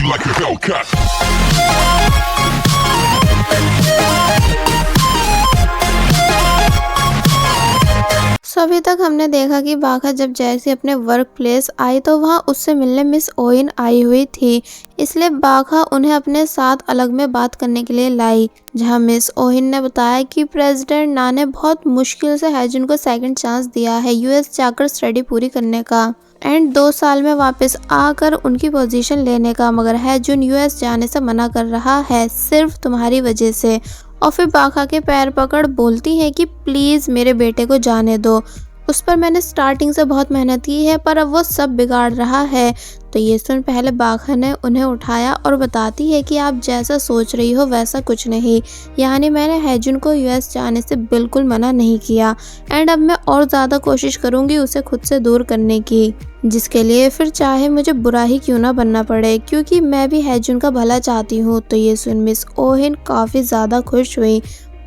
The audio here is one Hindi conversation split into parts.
like a Hellcat. अभी तक हमने देखा कि बाघा जब जैसी अपने वर्क प्लेस आई तो वहाँ उससे मिलने मिस ओहिन आई हुई थी, इसलिए बाघा उन्हें अपने साथ अलग में बात करने के लिए लाई, जहाँ मिस ओहिन ने बताया कि प्रेसिडेंट ना ने बहुत मुश्किल से हैजुन को सेकंड चांस दिया है यूएस जाकर स्टडी पूरी करने का एंड 2 साल में वापस आकर उनकी पोजीशन लेने का, मगर हैजुन यूएस जाने से मना कर रहा है सिर्फ तुम्हारी वजह से। और फिर बाघा के पैर पकड़ बोलती है कि प्लीज़ मेरे बेटे को जाने दो, उस पर मैंने स्टार्टिंग से बहुत मेहनत की है पर अब वो सब बिगाड़ रहा है। तो ये सुन पहले बाघा ने उन्हें उठाया और बताती है कि आप जैसा सोच रही हो वैसा कुछ नहीं, यानी मैंने हैजुन को यूएस जाने से बिल्कुल मना नहीं किया एंड अब मैं और ज़्यादा कोशिश करूँगी उसे खुद से दूर करने की, जिसके लिए फिर चाहे मुझे बुरा ही क्यों ना बनना पड़े, क्योंकि मैं भी हैजुन का भला चाहती हूँ। तो ये सुन मिस ओहिन काफ़ी ज़्यादा खुश हुई,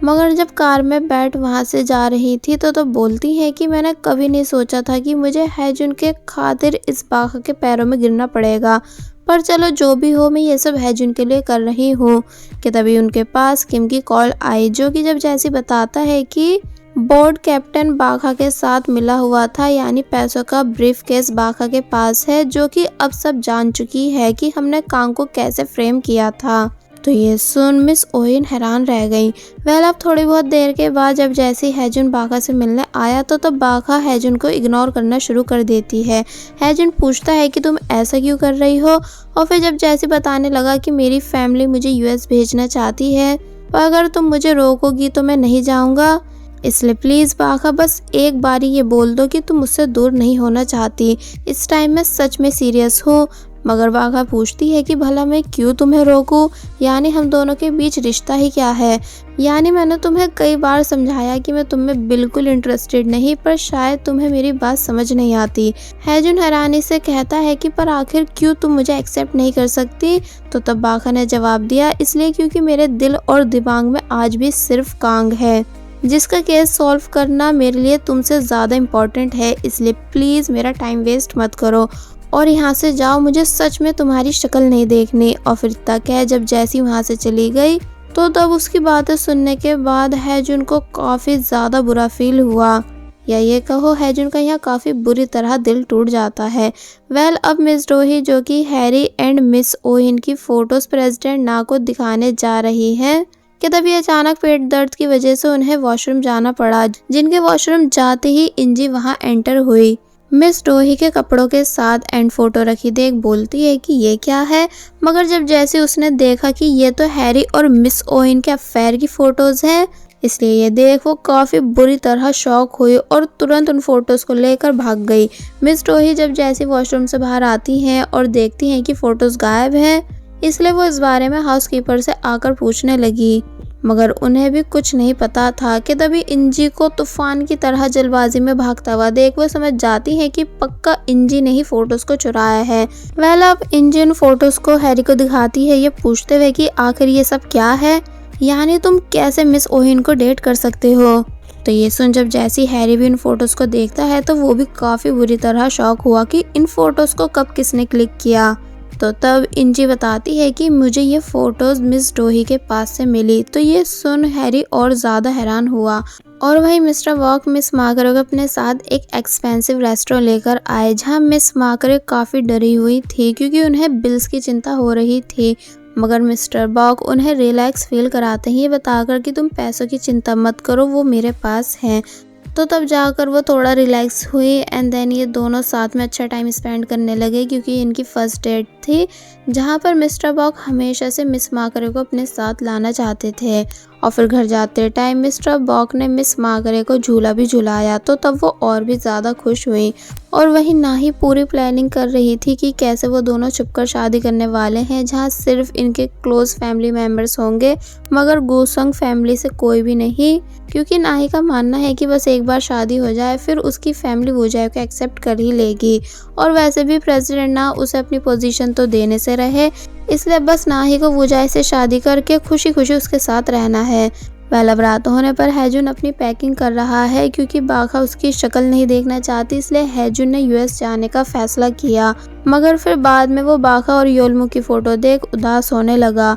मगर जब कार में बैठ वहाँ से जा रही थी तो बोलती है कि मैंने कभी नहीं सोचा था कि मुझे हैजुन के खातिर इस बाघा के पैरों में गिरना पड़ेगा, पर चलो जो भी हो मैं ये सब हैजुन के लिए कर रही हूँ। कि तभी उनके पास किम की कॉल आई, जो कि जब जैसी बताता है कि बोर्ड कैप्टन बाघा के साथ मिला हुआ था, यानी पैसों का ब्रीफ केस बाघा के पास है, जो कि अब सब जान चुकी है कि हमने कांग को कैसे फ्रेम किया था। तो ये सुन मिस ओहिन हैरान रह गई। अब थोड़ी बहुत देर के बाद जब जैसे हैजुन बाघा से मिलने आया तो तब बाघा हैजुन को इग्नोर करना शुरू कर देती है। हैजुन पूछता है कि तुम ऐसा क्यों कर रही हो, और फिर जब जैसे बताने लगा कि मेरी फैमिली मुझे यूएस भेजना चाहती है, पर अगर तुम मुझे रोकोगी तो मैं नहीं जाऊँगा, इसलिए प्लीज़ बाघा बस एक बारी ये बोल दो कि तुम मुझसे दूर नहीं होना चाहती, इस टाइम मैं सच में सीरियस हूँ। मगर बाघा पूछती है कि भला मैं क्यों तुम्हें रोकूं, यानी हम दोनों के बीच रिश्ता ही क्या है, यानी मैंने तुम्हें कई बार समझाया कि मैं तुम्हें बिल्कुल इंटरेस्टेड नहीं, पर शायद तुम्हें मेरी बात समझ नहीं आती। हैजुन हैरानी से कहता है कि पर आखिर क्यों तुम मुझे एक्सेप्ट नहीं कर सकती। तो तब बाघा ने जवाब दिया, इसलिए क्योंकि मेरे दिल और दिमाग में आज भी सिर्फ कांग है, जिसका केस सॉल्व करना मेरे लिए तुमसे ज़्यादा इम्पोर्टेंट है, इसलिए प्लीज़ मेरा टाइम वेस्ट मत करो और यहाँ से जाओ, मुझे सच में तुम्हारी शक्ल नहीं देखनी। और फिर तक है जब जैसी वहाँ से चली गई तो तब उसकी बातें सुनने के बाद हैजुन को काफ़ी ज़्यादा बुरा फील हुआ, या ये कहो हैजुन का यहाँ काफ़ी बुरी तरह दिल टूट जाता है। अब मिस डोही जो कि हैरी एंड मिस ओहिन की फ़ोटोज़ प्रेसिडेंट ना को दिखाने जा रही हैं कि तभी अचानक पेट दर्द की वजह से उन्हें वॉशरूम जाना पड़ा, जिनके वॉशरूम जाते ही इंजी वहाँ एंटर हुई मिस डोही के कपड़ों के साथ एंड फोटो रखी देख बोलती है कि ये क्या है, मगर जब जैसे उसने देखा कि ये तो हैरी और मिस ओहिन के अफेयर की फ़ोटोज़ हैं, इसलिए ये देख वो काफ़ी बुरी तरह शॉक हुई और तुरंत उन फोटोज़ को लेकर भाग गई। मिस डोही जब जैसे वॉशरूम से बाहर आती हैं और देखती हैं कि फ़ोटोज़ गायब हैं, इसलिए वो इस बारे में हाउसकीपर से आकर पूछने लगी, मगर उन्हें भी कुछ नहीं पता था। कि तभी इंजी को तूफान की तरह जल्दबाजी में भागता हुआ देख वो समझ जाती है कि पक्का इंजी ने ही फोटोज़ को चुराया है। अब इंजी उन फोटोज़ को हैरी को दिखाती है, ये पूछते हुए कि आखिर ये सब क्या है, यानी तुम कैसे मिस ओहिन को डेट कर सकते हो। तो ये सुन जब जैसी हैरी भी इन फोटोज़ को देखता है तो वो भी काफ़ी बुरी तरह शॉक हुआ कि इन फोटोज़ को कब किसने क्लिक किया। तो तब इंजी बताती है कि मुझे ये फ़ोटोज़ मिस डोही के पास से मिली। तो ये सुन हैरी और ज़्यादा हैरान हुआ, और वहीं मिस्टर वॉक मिस मार्गरेट को अपने साथ एक एक्सपेंसिव रेस्टोरेंट लेकर आए, जहां मिस मार्गरेट काफ़ी डरी हुई थी क्योंकि उन्हें बिल्स की चिंता हो रही थी, मगर मिस्टर वॉक उन्हें रिलैक्स फील कराते हैं, ये बताकर कि तुम पैसों की चिंता मत करो, वो मेरे पास हैं। तो तब जाकर वो थोड़ा रिलैक्स हुई एंड देन ये दोनों साथ में अच्छा टाइम स्पेंड करने लगे, क्योंकि इनकी फर्स्ट डेट थी, जहाँ पर मिस्टर वॉक हमेशा से मिस मार्गरेट को अपने साथ लाना चाहते थे। और फिर घर जाते टाइम मिस्टर वॉक ने मिस मार्गरेट को झूला भी झुलाया, तो तब वो और भी ज़्यादा खुश हुई। और वहीं ना ही पूरी प्लानिंग कर रही थी कि कैसे वो दोनों छुपकर शादी करने वाले हैं, जहाँ सिर्फ इनके क्लोज फैमिली मेम्बर्स होंगे, मगर गुसंग फैमिली से कोई भी नहीं, क्योंकि नाही का मानना है कि बस एक बार शादी हो जाए फिर उसकी फैमिली वुजाई को एक्सेप्ट कर ही लेगी, और वैसे भी प्रेसिडेंट ना उसे अपनी पोजीशन तो देने से रहे, इसलिए बस नाही को वुजाई से शादी करके खुशी खुशी उसके साथ रहना है। वह अब रात होने पर हैजुन अपनी पैकिंग कर रहा है क्योंकि बाखा उसकी शक्ल नहीं देखना चाहती, इसलिए हैजुन ने यूएस जाने का फैसला किया। मगर फिर बाद में वो बाखा और योलमू की फोटो देख उदास होने लगा।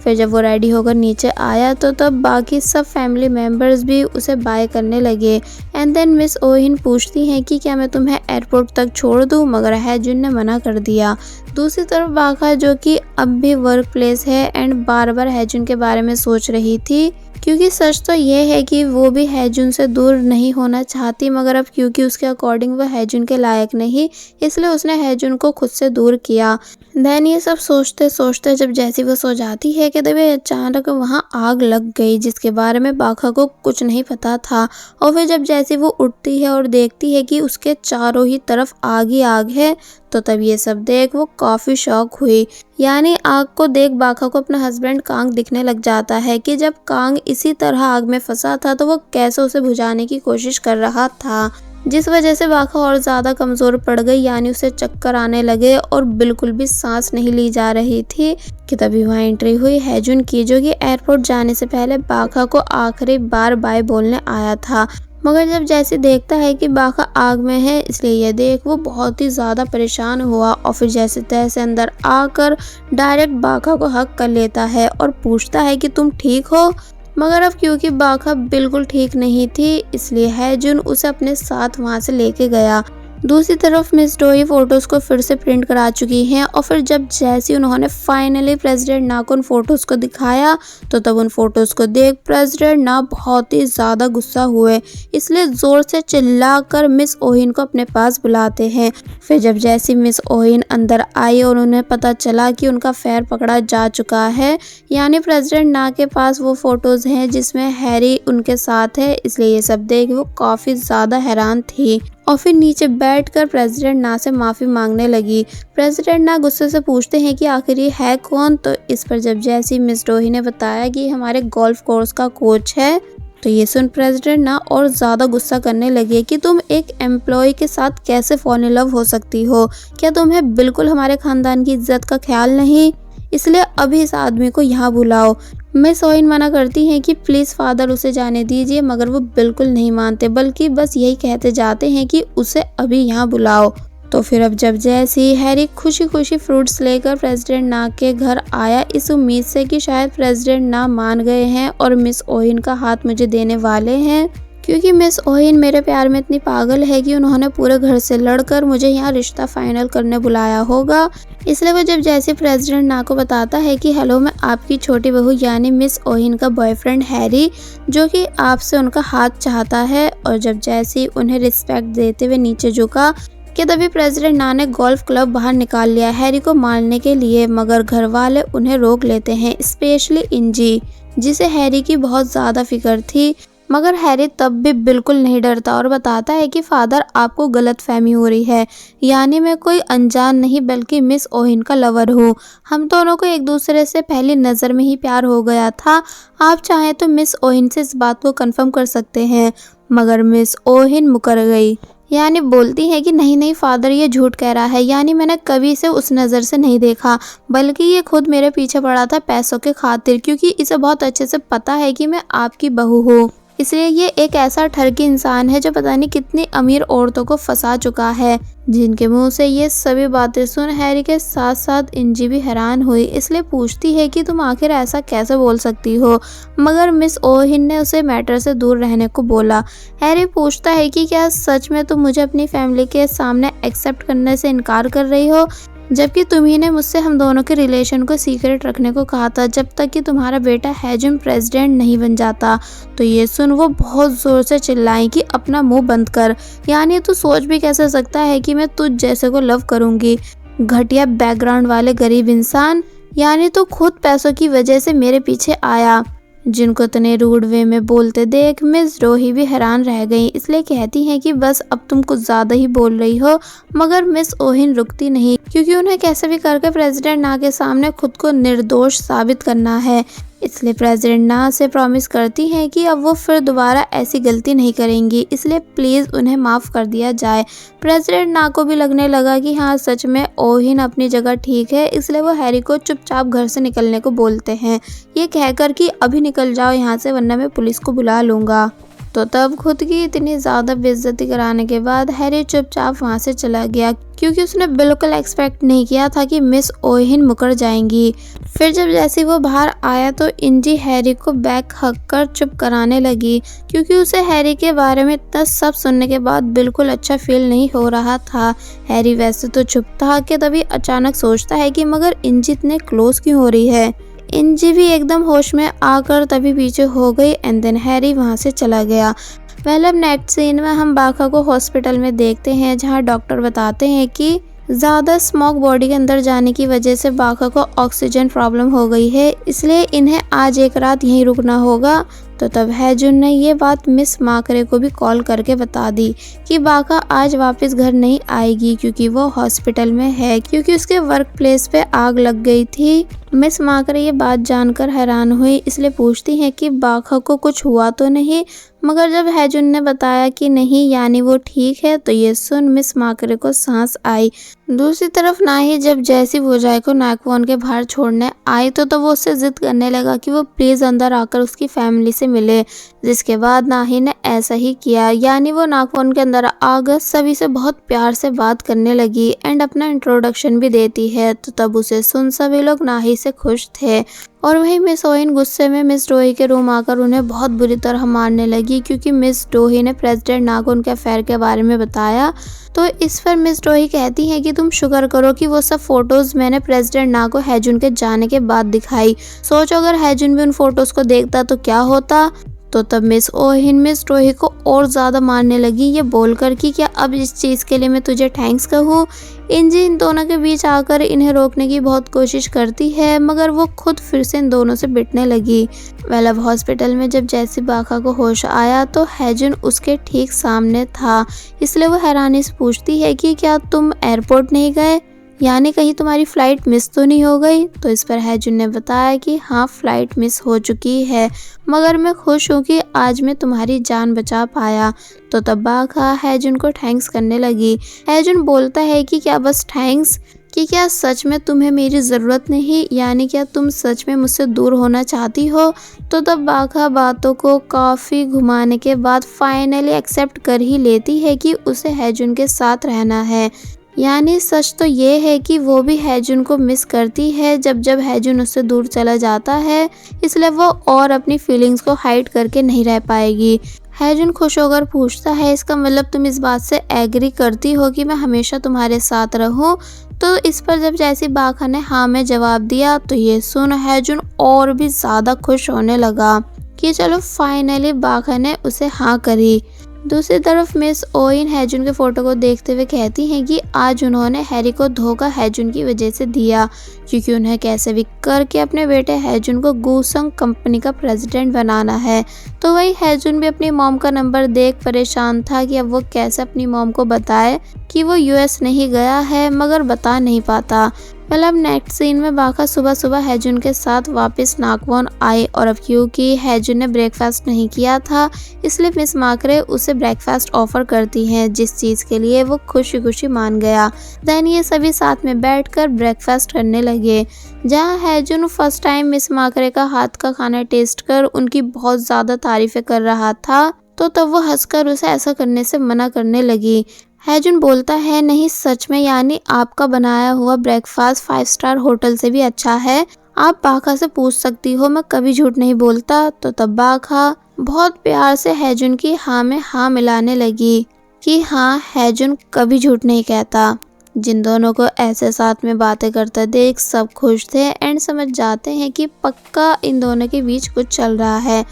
फिर जब वो रेडी होकर नीचे आया तो तब बाकी सब फैमिली मेम्बर्स भी उसे बाय करने लगे। एंड देन मिस ओहिन पूछती हैं कि क्या मैं तुम्हें एयरपोर्ट तक छोड़ दूं, मगर हैजुन ने मना कर दिया। दूसरी तरफ बाखा, जो कि अब भी वर्क प्लेस है एंड बार बार हैजुन के बारे में सोच रही थी, क्योंकि सच तो ये है कि वो भी हैजुन से दूर नहीं होना चाहती, मगर अब क्योंकि उसके अकॉर्डिंग वो हैजुन के लायक नहीं, इसलिए उसने हैजुन को खुद से दूर किया। देन ये सब सोचते सोचते जब जैसी वो सो जाती है कि तभी अचानक वहाँ आग लग गई, जिसके बारे में बाखा को कुछ नहीं पता था। और फिर जब जैसी वो उठती है और देखती है कि उसके चारों ही तरफ आग ही आग है, तो तब ये सब देख वो काफ़ी शॉक हुई। यानी आग को देख बाखा को अपना हस्बैंड कांग दिखने लग जाता है कि जब कांग इसी तरह आग में फंसा था तो वो कैसे उसे बुझाने की कोशिश कर रहा था, जिस वजह से बाखा और ज़्यादा कमज़ोर पड़ गई। यानी उसे चक्कर आने लगे और बिल्कुल भी सांस नहीं ली जा रही थी कि तभी वहाँ एंट्री हुई हैजुन की, जो कि एयरपोर्ट जाने से पहले बाखा को आखिरी बार बाय बोलने आया था। मगर जब जैसे देखता है कि बाखा आग में है, इसलिए ये देख वो बहुत ही ज़्यादा परेशान हुआ और फिर जैसे तैसे अंदर आकर डायरेक्ट बाखा को हक कर लेता है और पूछता है कि तुम ठीक हो। मगर अब क्योंकि बाखा बिल्कुल ठीक नहीं थी, इसलिए हैजुन उसे अपने साथ वहाँ से लेके गया। दूसरी तरफ मिस डोई फोटोज़ को फिर से प्रिंट करा चुकी हैं और फिर जब जैसे उन्होंने फाइनली प्रेसिडेंट ना को उन फोटोज़ को दिखाया तो तब उन फोटोज़ को देख प्रेसिडेंट ना बहुत ही ज़्यादा गुस्सा हुए, इसलिए ज़ोर से चिल्लाकर मिस ओहिन को अपने पास बुलाते हैं। फिर जब जैसी मिस ओहिन अंदर आई और उन्हें पता चला कि उनका फेर पकड़ा जा चुका है, यानी प्रेसिडेंट ना के पास वो फ़ोटोज़ हैं जिसमें हैरी उनके साथ है, इसलिए ये सब देख वो काफ़ी ज़्यादा हैरान थी और फिर नीचे बैठकर प्रेसिडेंट ना से माफ़ी मांगने लगी। प्रेसिडेंट ना गुस्से से पूछते हैं कि आखिर ये है कौन, तो इस पर जब जैसी मिस डोही ने बताया कि हमारे गोल्फ कोर्स का कोच है, तो ये सुन प्रेसिडेंट ना और ज़्यादा गुस्सा करने लगे कि तुम एक एम्प्लॉय के साथ कैसे फॉल इन लव हो सकती हो, क्या तुम्हें बिल्कुल हमारे ख़ानदान की इज्जत का ख्याल नहीं, इसलिए अभी इस आदमी को यहाँ बुलाओ। मिस ओहिन मना करती हैं कि प्लीज़ फादर उसे जाने दीजिए, मगर वो बिल्कुल नहीं मानते, बल्कि बस यही कहते जाते हैं कि उसे अभी यहाँ बुलाओ। तो फिर अब जब जैसी हैरी खुशी खुशी फ्रूट्स लेकर प्रेसिडेंट ना के घर आया, इस उम्मीद से कि शायद प्रेसिडेंट ना मान गए हैं और मिस ओहिन का हाथ मुझे देने वाले हैं, क्योंकि मिस ओहिन मेरे प्यार में इतनी पागल है कि उन्होंने पूरे घर से लड़कर मुझे यहाँ रिश्ता फाइनल करने बुलाया होगा। इसलिए वो जब जैसे प्रेसिडेंट ना को बताता है कि हेलो, मैं आपकी छोटी बहू यानी मिस ओहिन का बॉयफ्रेंड हैरी, जो कि आपसे उनका हाथ चाहता है। और जब जैसे उन्हें रिस्पेक्ट देते हुए नीचे झुका कि तभी प्रेसिडेंट ना ने गोल्फ क्लब बाहर निकाल लिया हैरी को मारने के लिए, मगर घर वाले उन्हें रोक लेते हैं, स्पेशली इंजी, जिसे हैरी की बहुत ज़्यादा फिक्र थी। मगर हैरी तब भी बिल्कुल नहीं डरता और बताता है कि फादर आपको गलतफहमी हो रही है, यानी मैं कोई अनजान नहीं बल्कि मिस ओहिन का लवर हूँ। हम दोनों को एक दूसरे से पहली नज़र में ही प्यार हो गया था। आप चाहें तो मिस ओहिन से इस बात को कंफर्म कर सकते हैं। मगर मिस ओहिन मुकर गई, यानी बोलती है कि नहीं नहीं फादर, ये झूठ कह रहा है, यानी मैंने कभी इसे उस नज़र से नहीं देखा, बल्कि ये खुद मेरे पीछे पड़ा था पैसों के खातिर, क्योंकि इसे बहुत अच्छे से पता है कि मैं आपकी बहू हूँ। इसलिए ये एक ऐसा ठरकी इंसान है जो पता नहीं कितनी अमीर औरतों को फंसा चुका है। जिनके मुंह से ये सभी बातें सुन हैरी के साथ साथ इंजी भी हैरान हुई, इसलिए पूछती है कि तुम आखिर ऐसा कैसे बोल सकती हो। मगर मिस ओहिन ने उसे मैटर से दूर रहने को बोला। हैरी पूछता है कि क्या सच में तुम मुझे अपनी फैमिली के सामने एक्सेप्ट करने से इनकार कर रही हो, जबकि तुम्ही ने मुझसे हम दोनों के रिलेशन को सीक्रेट रखने को कहा था जब तक कि तुम्हारा बेटा हैजुन प्रेसिडेंट नहीं बन जाता। तो ये सुन वो बहुत ज़ोर से चिल्लाई कि अपना मुंह बंद कर, यानी तू सोच भी कैसे सकता है कि मैं तुझ जैसे को लव करूंगी, घटिया बैकग्राउंड वाले गरीब इंसान, यानी तू खुद पैसों की वजह से मेरे पीछे आया। जिनको इतने रूड वे में बोलते देख मिस डोही भी हैरान रह गई, इसलिए कहती हैं कि बस अब तुम कुछ ज़्यादा ही बोल रही हो। मगर मिस ओहिन रुकती नहीं, क्योंकि उन्हें कैसे भी करके प्रेसिडेंट ना के सामने खुद को निर्दोष साबित करना है। इसलिए प्रेसिडेंट ना से प्रॉमिस करती हैं कि अब वो फिर दोबारा ऐसी गलती नहीं करेंगी, इसलिए प्लीज़ उन्हें माफ़ कर दिया जाए। प्रेसिडेंट ना को भी लगने लगा कि हाँ सच में ओहिन अपनी जगह ठीक है, इसलिए वो हैरी को चुपचाप घर से निकलने को बोलते हैं, ये कहकर कि अभी निकल जाओ यहाँ से वरना मैं पुलिस को बुला लूँगा। तो तब खुद की इतनी ज़्यादा बेइज्जती कराने के बाद हैरी चुपचाप वहाँ से चला गया, क्योंकि उसने बिल्कुल एक्सपेक्ट नहीं किया था कि मिस ओहिन मुकर जाएंगी। फिर जब जैसे वो बाहर आया तो इंजी हैरी को बैक हक कर चुप कराने लगी, क्योंकि उसे हैरी के बारे में इतना सब सुनने के बाद बिल्कुल अच्छा फील नहीं हो रहा था। हैरी वैसे तो चुप था कि तभी अचानक सोचता है कि मगर इंजी इतने क्लोज क्यों हो रही है। इंजी भी एकदम होश में आकर तभी पीछे हो गई एंड देन हैरी वहाँ से चला गया। अब नेक्स्ट सीन में हम बाका को हॉस्पिटल में देखते हैं, जहाँ डॉक्टर बताते हैं कि ज़्यादा स्मोक बॉडी के अंदर जाने की वजह से बाका को ऑक्सीजन प्रॉब्लम हो गई है, इसलिए इन्हें आज एक रात यहीं रुकना होगा। तो तब हैजुन ने ये बात मिस माकरे को भी कॉल करके बता दी कि बाका आज वापस घर नहीं आएगी, क्योंकि वो हॉस्पिटल में है, क्योंकि उसके वर्क प्लेस पे आग लग गई थी। मिस माकरे ये बात जानकर हैरान हुई, इसलिए पूछती हैं कि बाका को कुछ हुआ तो नहीं, मगर जब हैजुन ने बताया कि नहीं यानी वो ठीक है, तो ये सुन मिस माकरे को सांस आई। दूसरी तरफ नाही जब जैसी वोजाई को नाकवन के बाहर छोड़ने आई तो वो उससे जिद करने लगा कि वो प्लीज अंदर आकर उसकी फैमिली से मिले, जिसके बाद नाही ने ऐसा ही किया, यानी वो नाकवन के अंदर आकर सभी से बहुत प्यार से बात करने लगी एंड अपना इंट्रोडक्शन भी देती है। तो तब उसे सुन सभी लोग नाही से खुश थे और वहीं मिस ओहिन गुस्से में मिस डोही के रूम आकर उन्हें बहुत बुरी तरह मारने लगी, क्योंकि मिस डोही ने प्रेसिडेंट ना को उनके अफेयर के बारे में बताया। तो इस पर मिस डोही कहती हैं कि तुम शुक्र करो कि वो सब फोटोज मैंने प्रेसिडेंट ना को हैजुन के जाने के बाद दिखाई, सोचो अगर हैजुन भी उन फोटोज को देखता तो क्या होता। तो तब मिस ओहिन मिस डोही को और ज़्यादा मारने लगी, ये बोलकर कि क्या अब इस चीज़ के लिए मैं तुझे थैंक्स कहूँ। इंजी इन दोनों के बीच आकर इन्हें रोकने की बहुत कोशिश करती है, मगर वो खुद फिर से इन दोनों से पिटने लगी। अब हॉस्पिटल में जब जैसी बाका को होश आया तो हैजुन उसके ठीक सामने था, इसलिए वो हैरानी से पूछती है कि क्या तुम एयरपोर्ट नहीं गए, यानी कहीं तुम्हारी फ़्लाइट मिस तो नहीं हो गई। तो इस पर हैजुन ने बताया कि हाँ फ़्लाइट मिस हो चुकी है, मगर मैं खुश हूँ कि आज मैं तुम्हारी जान बचा पाया। तो तब बाका हैजुन को थैंक्स करने लगी। हैजुन बोलता है कि क्या बस थैंक्स, कि क्या सच में तुम्हें मेरी ज़रूरत नहीं, यानी क्या तुम सच में मुझसे दूर होना चाहती हो। तो तब बाका बातों को काफ़ी घुमाने के बाद फाइनली एक्सेप्ट कर ही लेती है कि उसे हैजुन के साथ रहना है। यानी सच तो ये है कि वो भी हैजुन को मिस करती है जब जब हैजुन उससे दूर चला जाता है, इसलिए वो और अपनी फीलिंग्स को हाइड करके नहीं रह पाएगी। हैजुन खुश होकर पूछता है इसका मतलब तुम इस बात से एग्री करती हो कि मैं हमेशा तुम्हारे साथ रहूं। तो इस पर जब जैसी बाका ने हाँ में जवाब दिया तो ये सुन हैजुन और भी ज़्यादा खुश होने लगा कि चलो फाइनली बाका ने उसे हाँ करी। दूसरी तरफ मिस ओइन हैजुन के फोटो को देखते हुए कहती हैं कि आज उन्होंने हैरी को धोखा हैजुन की वजह से दिया, क्योंकि उन्हें कैसे भी करके अपने बेटे हैजुन को गूसंग कंपनी का प्रेसिडेंट बनाना है। तो वही हैजुन भी अपनी मॉम का नंबर देख परेशान था कि अब वो कैसे अपनी मॉम को बताए कि वो यूएस नहीं गया है, मगर बता नहीं पाता। अब नेक्स्ट सीन में बाका सुबह सुबह हैजुन के साथ वापस नाकवन आई और अब क्योंकि हैजुन ने ब्रेकफास्ट नहीं किया था इसलिए मिस माकरे उसे ब्रेकफास्ट ऑफर करती हैं, जिस चीज़ के लिए वो खुशी खुशी मान गया। देन ये सभी साथ में बैठकर ब्रेकफास्ट करने लगे, जहाँ हैजुन फर्स्ट टाइम मिस माकरे का हाथ का खाना टेस्ट कर उनकी बहुत ज़्यादा तारीफें कर रहा था। तो तब वो हंसकर उसे ऐसा करने से मना करने लगी। हैजुन बोलता है नहीं सच में, यानी आपका बनाया हुआ ब्रेकफास्ट 5 स्टार होटल से भी अच्छा है, आप बाका से पूछ सकती हो, मैं कभी झूठ नहीं बोलता। तो तब बाका बहुत प्यार से हैजुन की हाँ में हाँ मिलाने लगी कि हाँ हैजुन कभी झूठ नहीं कहता। जिन दोनों को ऐसे साथ में बातें करते देख सब खुश थे एंड समझ जाते हैं कि पक्का इन दोनों के बीच कुछ चल रहा है।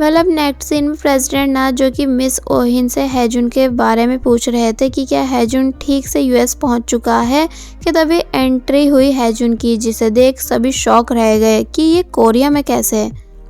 अब नेक्स्ट सीन में प्रेसिडेंट ना जो कि मिस ओहिन से हैजुन के बारे में पूछ रहे थे कि क्या हैजुन ठीक से यूएस पहुंच चुका है, कि तभी एंट्री हुई हैजुन की, जिसे देख सभी शॉक रह गए कि ये कोरिया में कैसे।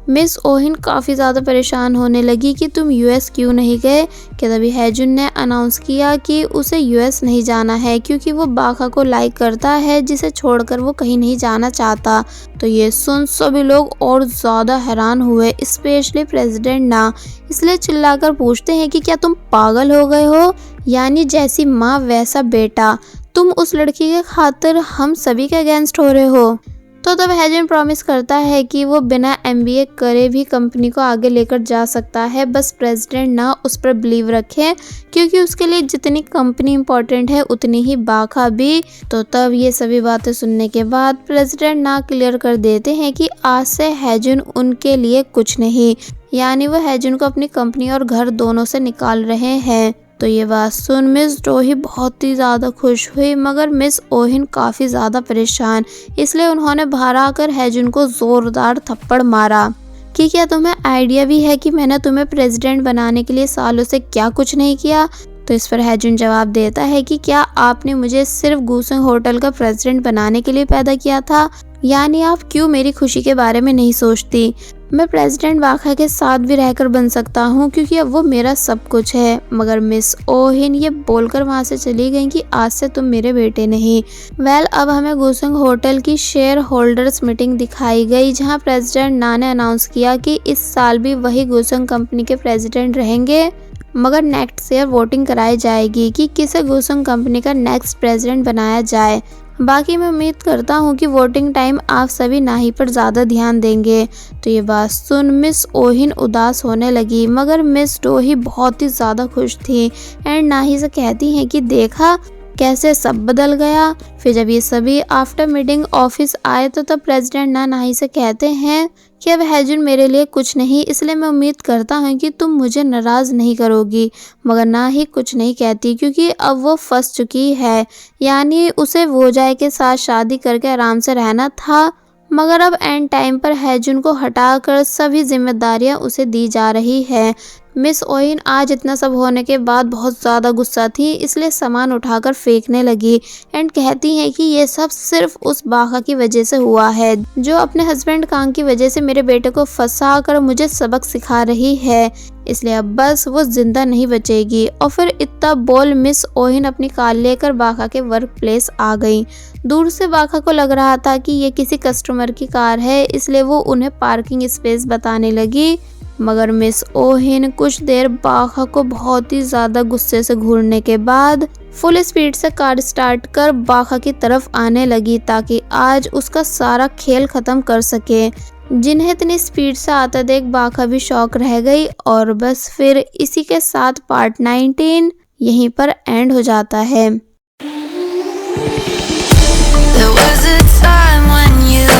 मिस ओहिन काफ़ी ज़्यादा परेशान होने लगी कि तुम यूएस क्यों नहीं गए। कि तभी हैजुन ने अनाउंस किया कि उसे यूएस नहीं जाना है क्योंकि वो बाका को लाइक करता है जिसे छोड़कर वो कहीं नहीं जाना चाहता। तो ये सुन सभी लोग और ज़्यादा हैरान हुए, स्पेशली प्रेसिडेंट ना। इसलिए चिल्लाकर पूछते हैं कि क्या तुम पागल हो गए हो, यानी जैसी माँ वैसा बेटा, तुम उस लड़की के खातिर हम सभी के अगेंस्ट हो रहे हो। तो तब हैजन प्रॉमिस करता है कि वो बिना एमबीए करे भी कंपनी को आगे लेकर जा सकता है, बस प्रेसिडेंट ना उस पर बिलीव रखे क्योंकि उसके लिए जितनी कंपनी इम्पोर्टेंट है उतनी ही बाका भी। तो तब ये सभी बातें सुनने के बाद प्रेसिडेंट ना क्लियर कर देते हैं कि आज से हैजन उनके लिए कुछ नहीं, यानी वो हैजन को अपनी कंपनी और घर दोनों से निकाल रहे हैं। तो ये बात सुन मिस डोही बहुत ही ज़्यादा खुश हुई, मगर मिस ओहिन काफ़ी ज़्यादा परेशान, इसलिए उन्होंने बाहर आकर हैजुन को ज़ोरदार थप्पड़ मारा कि क्या तुम्हें आइडिया भी है कि मैंने तुम्हें प्रेसिडेंट बनाने के लिए सालों से क्या कुछ नहीं किया। तो इस पर हैजुन जवाब देता है कि क्या आपने मुझे सिर्फ गूसंग होटल का प्रेसिडेंट बनाने के लिए पैदा किया था, यानी आप क्यों मेरी खुशी के बारे में नहीं सोचती। मैं प्रेसिडेंट बाका के साथ भी रहकर बन सकता हूँ क्योंकि अब वो मेरा सब कुछ है। मगर मिस ओहिन ये बोलकर वहाँ से चली गई कि आज से तुम मेरे बेटे नहीं। अब हमें गूसंग होटल की शेयर होल्डर्स मीटिंग दिखाई गई जहाँ प्रेसिडेंट ना ने अनाउंस किया कि इस साल भी वही गूसंग कंपनी के प्रेसिडेंट रहेंगे, मगर नेक्स्ट ईयर वोटिंग कराई जाएगी कि किसे गूसंग कंपनी का नेक्स्ट प्रेसिडेंट बनाया जाए। बाकी मैं उम्मीद करता हूँ कि वोटिंग टाइम आप सभी नाही पर ज़्यादा ध्यान देंगे। तो ये बात सुन मिस ओहिन उदास होने लगी, मगर मिस डोही बहुत ही ज़्यादा खुश थी एंड नाही से कहती हैं कि देखा कैसे सब बदल गया। फिर जब ये सभी आफ्टर मीटिंग ऑफिस आए तो तब प्रेसिडेंट ना नाही से कहते हैं कि अब हैजुन मेरे लिए कुछ नहीं, इसलिए मैं उम्मीद करता हूँ कि तुम मुझे नाराज़ नहीं करोगी। मगर ना ही कुछ नहीं कहती क्योंकि अब वो फंस चुकी है, यानी उसे वोजाय के साथ शादी करके आराम से रहना था, मगर अब एंड टाइम पर हैजुन को हटाकर सभी जिम्मेदारियां उसे दी जा रही है। मिस ओहिन आज इतना सब होने के बाद बहुत ज़्यादा गुस्सा थी, इसलिए सामान उठाकर फेंकने लगी एंड कहती हैं कि ये सब सिर्फ उस बाका की वजह से हुआ है जो अपने हस्बैंड कांग की वजह से मेरे बेटे को फंसा कर मुझे सबक सिखा रही है, इसलिए अब बस वो जिंदा नहीं बचेगी। और फिर इतना बोल मिस ओहिन अपनी कार लेकर बाका के वर्क प्लेस आ गई। दूर से बाका को लग रहा था कि ये किसी कस्टमर की कार है, इसलिए वो उन्हें पार्किंग स्पेस बताने लगी। मगर मिस ओहिन कुछ देर बाका को बहुत ही ज़्यादा गुस्से से घूरने के बाद फुल स्पीड से कार स्टार्ट कर बाका की तरफ आने लगी ताकि आज उसका सारा खेल ख़त्म कर सके। जिन्हें इतनी स्पीड से आता देख बाका भी शॉक रह गई। और बस फिर इसी के साथ पार्ट 19 यहीं पर एंड हो जाता है। There was a time when you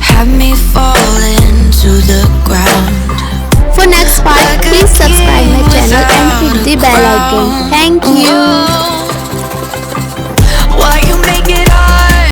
had me falling to the ground. For next part, please subscribe my channel and hit the bell icon. Thank you.